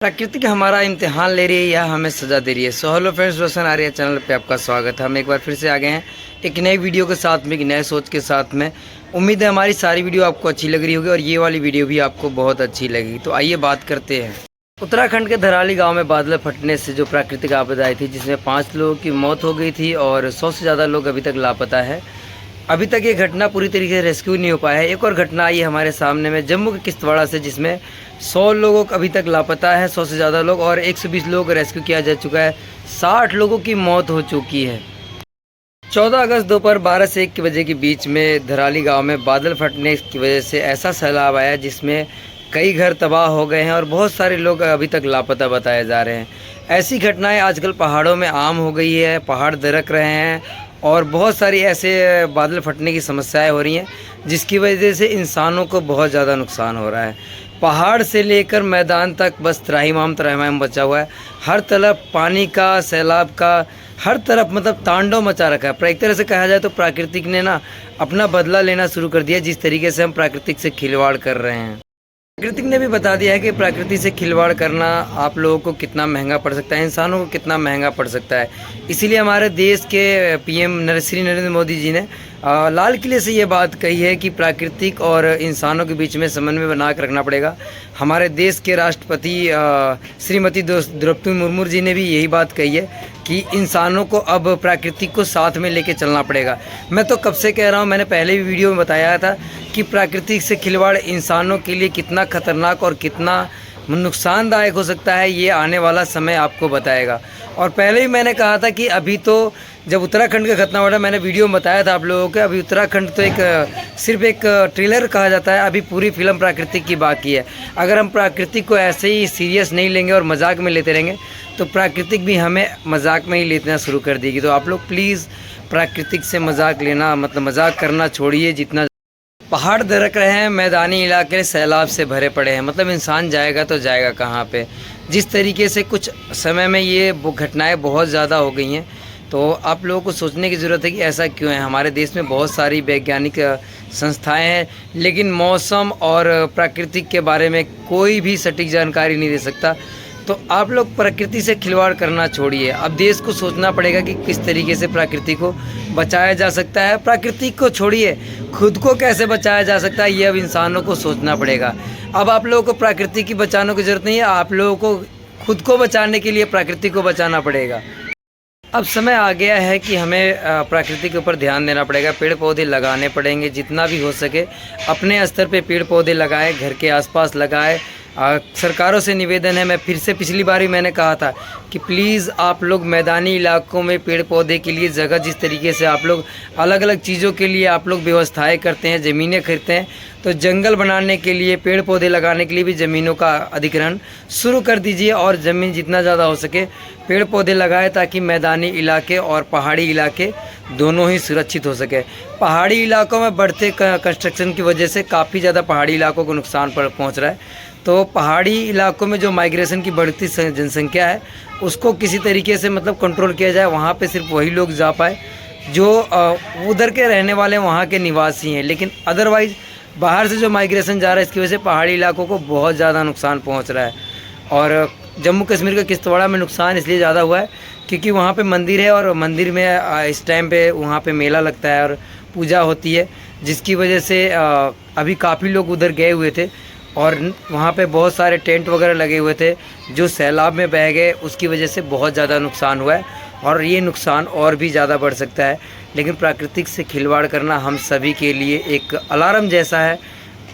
प्राकृतिक हमारा इम्तिहान ले रही है या हमें सज़ा दे रही है। सो हेलो फ्रेंड्स, रोशन आर्या चैनल पे आपका स्वागत है। हम एक बार फिर से आ गए हैं एक नई वीडियो के साथ में, एक नए सोच के साथ में। उम्मीद है हमारी सारी वीडियो आपको अच्छी लग रही होगी और ये वाली वीडियो भी आपको बहुत अच्छी लगेगी। तो आइए बात करते हैं। उत्तराखंड के धराली गाँव में बादल फटने से जो प्राकृतिक आपदा आई थी, जिसमें 5 लोगों की मौत हो गई थी और 100 से ज़्यादा लोग अभी तक लापता है। अभी तक ये घटना पूरी तरीके से रेस्क्यू नहीं हो पाया है। एक और घटना आई है हमारे सामने में जम्मू के किश्तवाड़ा से, जिसमें 100 लोगों को अभी तक लापता है, 100 से ज़्यादा लोग, और 120 लोगों को रेस्क्यू किया जा चुका है। 60 लोगों की मौत हो चुकी है। 14 अगस्त दोपहर 12 से 1 बजे के बीच में धराली गांव में बादल फटने की वजह से ऐसा सैलाब आया जिसमें कई घर तबाह हो गए हैं और बहुत सारे लोग अभी तक लापता बताए जा रहे हैं। ऐसी घटनाएं आजकल पहाड़ों में आम हो गई है। पहाड़ दरक रहे हैं और बहुत सारी ऐसे बादल फटने की समस्याएं हो रही हैं जिसकी वजह से इंसानों को बहुत ज़्यादा नुकसान हो रहा है। पहाड़ से लेकर मैदान तक बस त्राहिमाम बचा हुआ है। हर तरफ पानी का, सैलाब का, हर तरफ मतलब तांडव मचा रखा है। एक तरह से कहा जाए तो प्राकृतिक ने ना अपना बदला लेना शुरू कर दिया, जिस तरीके से हम प्राकृतिक से खिलवाड़ कर रहे हैं। प्राकृतिक ने भी बता दिया है कि प्रकृति से खिलवाड़ करना आप लोगों को कितना महंगा पड़ सकता है, इंसानों को कितना महंगा पड़ सकता है। इसीलिए हमारे देश के पीएम श्री नरेंद्र मोदी जी ने लाल किले से ये बात कही है कि प्राकृतिक और इंसानों के बीच में समन्वय बना कर रखना पड़ेगा। हमारे देश के राष्ट्रपति श्रीमती द्रौपदी मुर्मू जी ने भी यही बात कही है कि इंसानों को अब प्राकृतिक को साथ में लेके चलना पड़ेगा। मैं तो कब से कह रहा हूँ, मैंने पहले भी वीडियो में बताया था कि प्राकृतिक से खिलवाड़ इंसानों के लिए कितना खतरनाक और कितना नुकसानदायक हो सकता है, ये आने वाला समय आपको बताएगा। और पहले ही मैंने कहा था कि अभी तो जब उत्तराखंड का घटना हुआ, मैंने वीडियो में बताया था आप लोगों को, अभी उत्तराखंड तो सिर्फ एक ट्रेलर कहा जाता है, अभी पूरी फिल्म प्राकृतिक की बाकी है। अगर हम प्राकृतिक को ऐसे ही सीरियस नहीं लेंगे और मजाक में लेते रहेंगे तो प्राकृतिक भी हमें मजाक में ही लेना शुरू कर देगी। तो आप लोग प्लीज़ प्राकृतिक से मजाक लेना, मतलब मजाक करना छोड़िए। जितना पहाड़ दरक रहे हैं, मैदानी इलाके सैलाब से भरे पड़े हैं, मतलब इंसान जाएगा तो जाएगा कहाँ पे। जिस तरीके से कुछ समय में ये घटनाएं बहुत ज़्यादा हो गई हैं, तो आप लोगों को सोचने की ज़रूरत है कि ऐसा क्यों है। हमारे देश में बहुत सारी वैज्ञानिक संस्थाएं हैं, लेकिन मौसम और प्राकृतिक के बारे में कोई भी सटीक जानकारी नहीं दे सकता। तो आप लोग प्रकृति से खिलवाड़ करना छोड़िए। अब देश को सोचना पड़ेगा कि किस तरीके से प्रकृति को बचाया जा सकता है। प्रकृति को छोड़िए, खुद को कैसे बचाया जा सकता है, ये अब इंसानों को सोचना पड़ेगा। अब आप लोगों को प्रकृति की बचाने की ज़रूरत नहीं है, आप लोगों को खुद को बचाने के लिए प्रकृति को बचाना पड़ेगा। अब समय आ गया है कि हमें प्रकृति के ऊपर ध्यान देना पड़ेगा। पेड़ पौधे लगाने पड़ेंगे, जितना भी हो सके अपने स्तर पे पेड़ पौधे लगाएं, घर के आसपास लगाएं। सरकारों से निवेदन है, मैं फिर से पिछली बार भी मैंने कहा था कि प्लीज़ आप लोग मैदानी इलाकों में पेड़ पौधे के लिए जगह, जिस तरीके से आप लोग अलग अलग चीज़ों के लिए आप लोग व्यवस्थाएं करते हैं, ज़मीनें खरीदते हैं, तो जंगल बनाने के लिए, पेड़ पौधे लगाने के लिए भी ज़मीनों का अधिग्रहण शुरू कर दीजिए और ज़मीन जितना ज़्यादा हो सके पेड़ पौधे लगाएं, ताकि मैदानी इलाके और पहाड़ी इलाके दोनों ही सुरक्षित हो सके। पहाड़ी इलाकों में बढ़ते कंस्ट्रक्शन की वजह से काफ़ी ज़्यादा पहाड़ी इलाकों को नुकसान पहुँच रहा है। तो पहाड़ी इलाकों में जो माइग्रेशन की बढ़ती जनसंख्या है, उसको किसी तरीके से मतलब कंट्रोल किया जाए। वहाँ पे सिर्फ वही लोग जा पाए जो उधर के रहने वाले वहाँ के निवासी हैं, लेकिन अदरवाइज़ बाहर से जो माइग्रेशन जा रहा है, इसकी वजह से पहाड़ी इलाकों को बहुत ज़्यादा नुकसान पहुँच रहा है। और जम्मू कश्मीर का किश्तवाड़ा में नुकसान इसलिए ज़्यादा हुआ है क्योंकि वहाँ पे मंदिर है और मंदिर में इस टाइम पे वहाँ पे मेला लगता है और पूजा होती है, जिसकी वजह से अभी काफ़ी लोग उधर गए हुए थे और वहाँ पे बहुत सारे टेंट वगैरह लगे हुए थे जो सैलाब में बह गए। उसकी वजह से बहुत ज़्यादा नुकसान हुआ है और ये नुकसान और भी ज़्यादा बढ़ सकता है। लेकिन प्राकृतिक से खिलवाड़ करना हम सभी के लिए एक अलार्म जैसा है।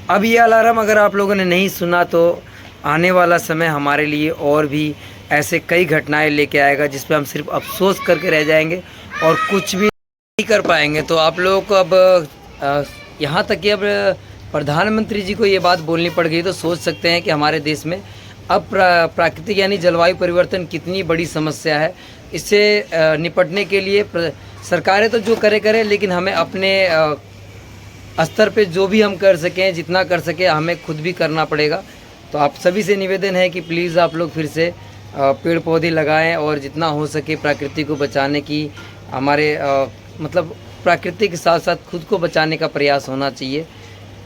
अब ये अलार्म अगर आप लोगों ने नहीं सुना तो आने वाला समय हमारे लिए और भी ऐसे कई घटनाएं लेके आएगा, जिस पे हम सिर्फ अफसोस करके रह जाएंगे और कुछ भी नहीं कर पाएंगे। तो आप लोगों को अब यहाँ तक कि अब प्रधानमंत्री जी को ये बात बोलनी पड़ गई, तो सोच सकते हैं कि हमारे देश में अब प्राकृतिक यानी जलवायु परिवर्तन कितनी बड़ी समस्या है। इससे निपटने के लिए सरकारें तो जो करे, लेकिन हमें अपने स्तर पे जो भी हम कर सकें, जितना कर सकें, हमें खुद भी करना पड़ेगा। तो आप सभी से निवेदन है कि प्लीज़ आप लोग फिर से पेड़ पौधे लगाएं और जितना हो सके प्रकृति को बचाने की हमारे मतलब प्रकृति के साथ साथ खुद को बचाने का प्रयास होना चाहिए।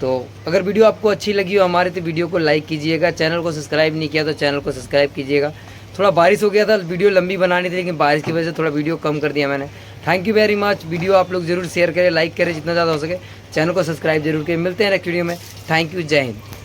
तो अगर वीडियो आपको अच्छी लगी हो हमारे, तो वीडियो को लाइक कीजिएगा, चैनल को सब्सक्राइब नहीं किया तो चैनल को सब्सक्राइब कीजिएगा। थोड़ा बारिश हो गया था, वीडियो लंबी बनानी थी, लेकिन बारिश की वजह से थोड़ा वीडियो कम कर दिया मैंने। Thank you very much. Video आप लोग जरूर शेयर करें, लाइक करें जितना ज़्यादा हो सके, चैनल को सब्सक्राइब जरूर करें। मिलते हैं नेक्स्ट वीडियो में। थैंक यू, जय हिंद।